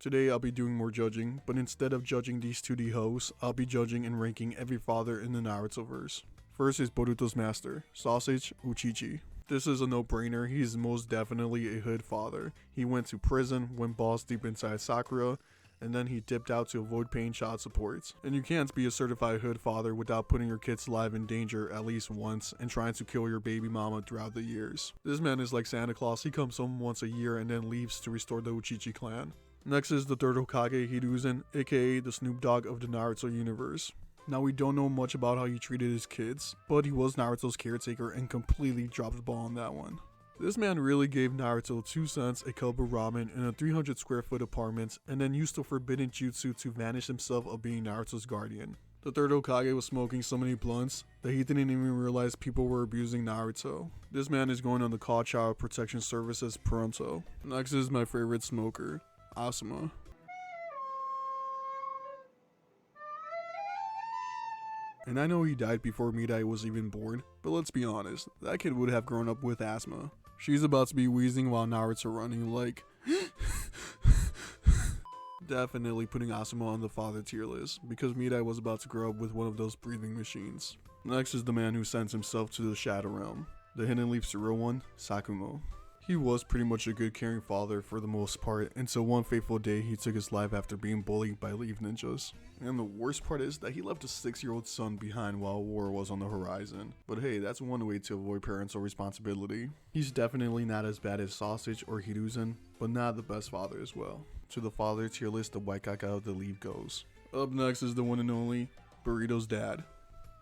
Today I'll be doing more judging, but instead of judging these 2D hoes, I'll be judging and ranking every father in the Naruto-verse. First is Boruto's master, Sausage Uchichi. This is a no-brainer, he's most definitely a hood father. He went to prison, went balls deep inside Sakura, and then he dipped out to avoid paying child support. And you can't be a certified hood father without putting your kid's life in danger at least once and trying to kill your baby mama throughout the years. This man is like Santa Claus, he comes home once a year and then leaves to restore the Uchichi clan. Next is the third Hokage, Hiruzen, aka the Snoop Dogg of the Naruto universe. Now we don't know much about how he treated his kids, but he was Naruto's caretaker and completely dropped the ball on that one. This man really gave Naruto 2 cents, a cup of ramen, and a 300 square foot apartment, and then used the forbidden jutsu to vanish himself of being Naruto's guardian. The third Hokage was smoking so many blunts that he didn't even realize people were abusing Naruto. This man is going on the Call Child Protection Services pronto. Next is my favorite smoker, Asuma. And I know he died before Midai was even born, but let's be honest, that kid would have grown up with asthma. She's about to be wheezing while Naruto running like definitely putting Asuma on the father tier list, because Midai was about to grow up with one of those breathing machines. Next is the man who sends himself to the Shadow Realm, the Hidden Leaf Zero one, Sakumo. He was pretty much a good caring father for the most part, until one fateful day he took his life after being bullied by leaf ninjas. And the worst part is that he left a 6-year-old son behind while war was on the horizon. But hey, that's one way to avoid parental responsibility. He's definitely not as bad as Sausage or Hiruzen, but not the best father as well. To the father tier list, the white caca of the leaf goes. Up next is the one and only Burrito's dad.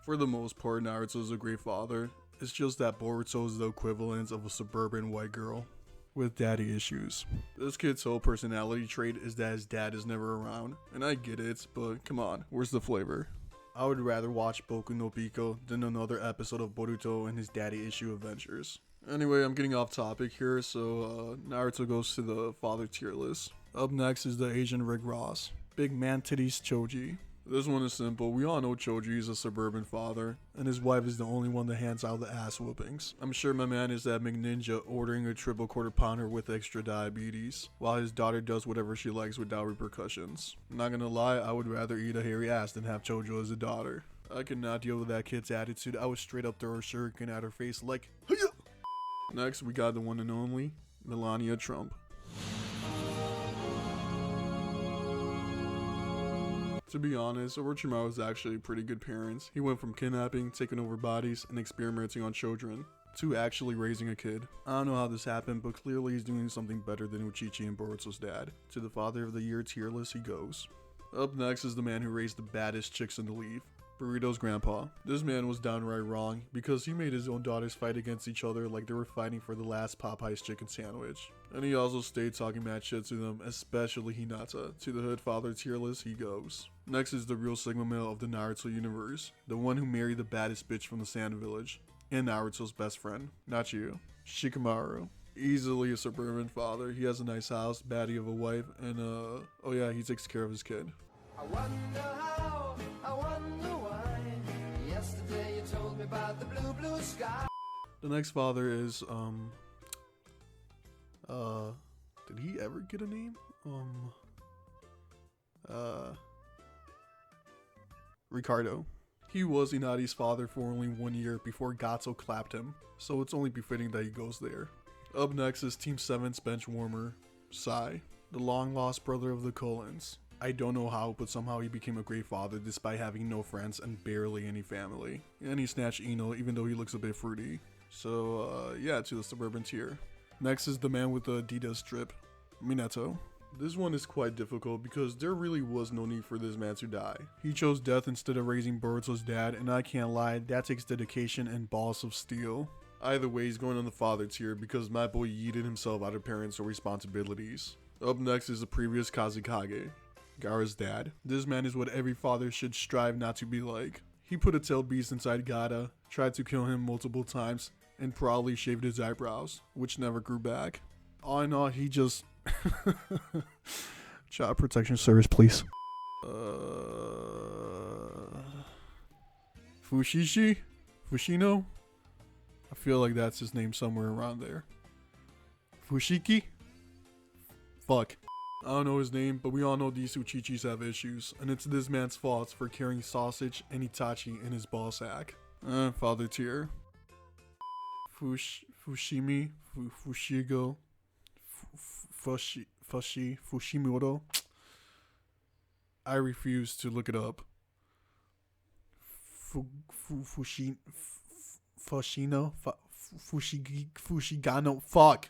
For the most part, Naruto is a great father. It's just that Boruto is the equivalent of a suburban white girl with daddy issues. This kid's whole personality trait is that his dad is never around, and I get it, but come on, where's the flavor? I would rather watch Boku no Pico than another episode of Boruto and his daddy issue adventures. Anyway, I'm getting off topic here, so Naruto goes to the father tier list. Up next is the Asian Rick Ross, Big Man Titties Choji. This one is simple. We all know Choji is a suburban father, and his wife is the only one that hands out the ass whoopings. I'm sure my man is that McNinja ordering a triple quarter pounder with extra diabetes, while his daughter does whatever she likes without repercussions. Not gonna lie, I would rather eat a hairy ass than have Chojo as a daughter. I could not deal with that kid's attitude. I would straight up throw a shuriken at her face like, hiya! Next, we got the one and only Melania Trump. To be honest, Orochimaru was actually a pretty good parent. He went from kidnapping, taking over bodies, and experimenting on children, to actually raising a kid. I don't know how this happened, but clearly he's doing something better than Uchichi and Boruto's dad. To the father of the year tier list he goes. Up next is the man who raised the baddest chicks in the leaf, Burrito's grandpa. This man was downright wrong, because he made his own daughters fight against each other like they were fighting for the last Popeye's chicken sandwich. And he also stayed talking mad shit to them, especially Hinata. To the hood father tier list he goes. Next is the real Sigma male of the Naruto universe, the one who married the baddest bitch from the Sand Village, and Naruto's best friend, not you, Shikamaru. Easily a suburban father, he has a nice house, baddie of a wife, and oh yeah, he takes care of his kid. I wonder how, I wonder why. Yesterday you told me about the blue, blue sky. The next father is, did he ever get a name? Ricardo. He was Inari's father for only 1 year before Gatto clapped him, so it's only befitting that he goes there. Up next is Team 7's bench warmer, Sai, the long-lost brother of the Cullens. I don't know how, but somehow he became a great father despite having no friends and barely any family. And he snatched Ino even though he looks a bit fruity. So yeah, to the suburban tier. Next is the man with the Adidas strip, Minato. This one is quite difficult because there really was no need for this man to die. He chose death instead of raising Boruto's dad, and I can't lie, that takes dedication and balls of steel. Either way, he's going on the father tier because my boy yeeted himself out of parental responsibilities. Up next is the previous Kazekage, Gaara's dad. This man is what every father should strive not to be like. He put a tail beast inside Gaara, tried to kill him multiple times, and probably shaved his eyebrows, which never grew back. All in all, he just... Child Protection Service, please. Fushishi? Fushino? I feel like that's his name somewhere around there. Fushiki? Fuck. I don't know his name, but we all know these Uchichis have issues, and it's this man's fault for carrying sausage and Itachi in his ball sack. Father tier. Fushimi, Fushigo, Fushimoto. I refuse to look it up. Fushino, Fushigano, fuck.